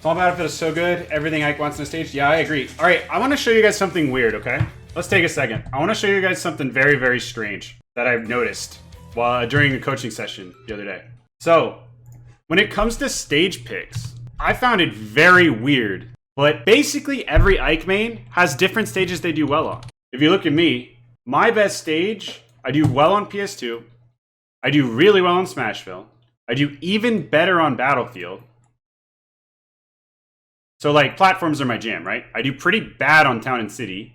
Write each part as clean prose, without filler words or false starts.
Small battlefield is so good. Everything Ike wants on the stage. Yeah, I agree. All right, I want to show you guys something weird, okay? Let's take a second. I want to show you guys something very, very strange that I've noticed during a coaching session the other day. So, when it comes to stage picks, I found it very weird. But basically, every Ike main has different stages they do well on. If you look at me, my best stage, I do well on PS2. I do really well on Smashville. I do even better on Battlefield. So, like, platforms are my jam, right? I do pretty bad on Town and City.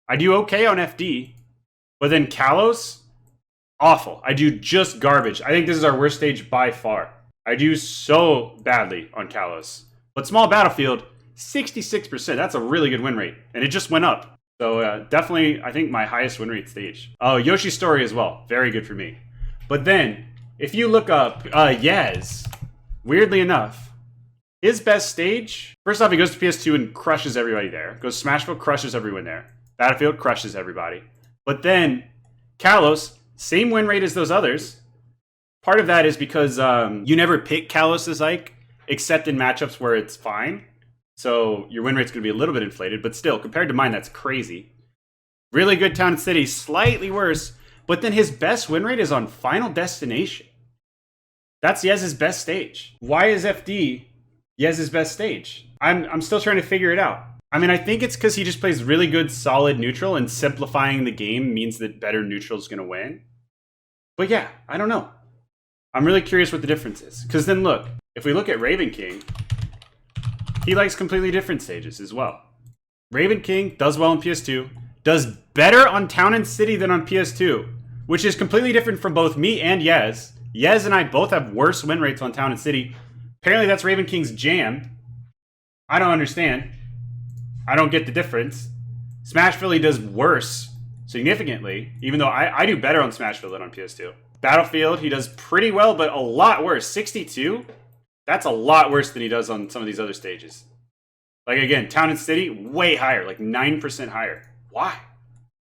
I do okay on FD. But then Kalos, awful. I do just garbage. I think this is our worst stage by far. I do so badly on Kalos. But Small Battlefield, 66%. That's a really good win rate. And it just went up. So definitely, I think my highest win rate stage. Oh, Yoshi's Story as well. Very good for me. But then, if you look up Yez, weirdly enough, his best stage, first off, he goes to PS2 and crushes everybody there. Goes Smashville, crushes everyone there. Battlefield, crushes everybody. But then, Kalos, same win rate as those others. Part of that is because you never pick Kalos as Ike, except in matchups where it's fine. So your win rate's going to be a little bit inflated, but still, compared to mine, that's crazy. Really good Town and City, slightly worse, but then his best win rate is on Final Destination. That's Yez's best stage. Why is FD Yez's best stage? I'm still trying to figure it out. I mean, I think it's because he just plays really good, solid neutral, and simplifying the game means that better neutral is going to win. But yeah, I don't know. I'm really curious what the difference is. Because then look, if we look at Raven King, he likes completely different stages as well. Raven King does well on PS2, does better on Town and City than on PS2, which is completely different from both me and Yez. Yez and I both have worse win rates on Town and City. Apparently that's Raven King's jam. I don't understand. I don't get the difference. Smashville he does worse, significantly, even though I do better on Smashville than on PS2. Battlefield, he does pretty well, but a lot worse. 62? That's a lot worse than he does on some of these other stages. Like, again, Town and City, way higher, like 9% higher. Why?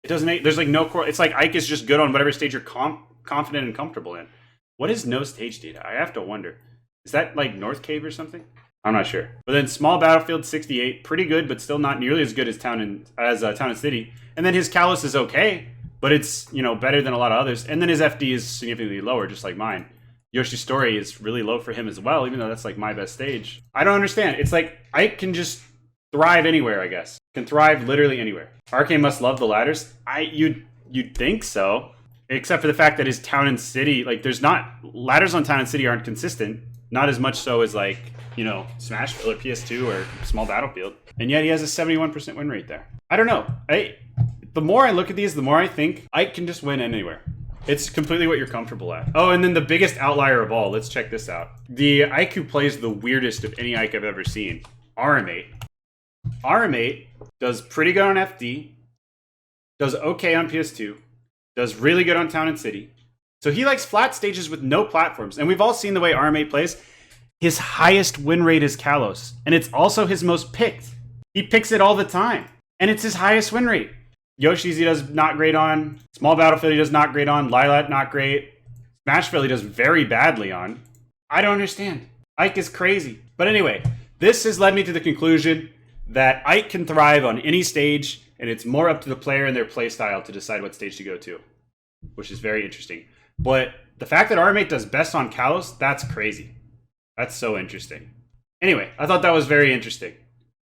It doesn't make, there's like no core. It's like Ike is just good on whatever stage you're confident and comfortable in. What is no stage data? I have to wonder. Is that like North Cave or something? I'm not sure. But then Small Battlefield, 68, pretty good, but still not nearly as good as Town and City. And then his Kalos is okay, but it's, you know, better than a lot of others. And then his FD is significantly lower, just like mine. Yoshi's Story is really low for him as well, even though that's like my best stage. I don't understand. It's like Ike can just thrive anywhere, I guess. Can thrive literally anywhere. RK must love the ladders. You'd think so, except for the fact that his Town and City, like there's not, ladders on Town and City aren't consistent. Not as much so as like, you know, Smashville or PS2 or Small Battlefield. And yet he has a 71% win rate there. I don't know. The more I look at these, the more I think Ike can just win anywhere. It's completely what you're comfortable at. Oh, and then the biggest outlier of all. Let's check this out. The Ike who plays the weirdest of any Ike I've ever seen. RM8. RM8 does pretty good on FD. Does okay on PS2. Does really good on Town and City. So he likes flat stages with no platforms. And we've all seen the way RM8 plays. His highest win rate is Kalos. And it's also his most picked. He picks it all the time. And it's his highest win rate. Yoshi's he does not great on. Small Battlefield he does not great on. Lilat not great. Smashville he does very badly on. I don't understand. Ike is crazy. But anyway, this has led me to the conclusion that Ike can thrive on any stage, and it's more up to the player and their play style to decide what stage to go to, which is very interesting. But the fact that RM8 does best on Kalos, that's crazy. That's so interesting. Anyway, I thought that was very interesting.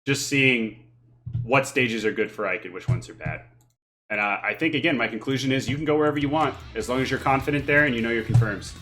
Just seeing what stages are good for Ike and which ones are bad. And I think, again, my conclusion is you can go wherever you want as long as you're confident there and you know your confirms.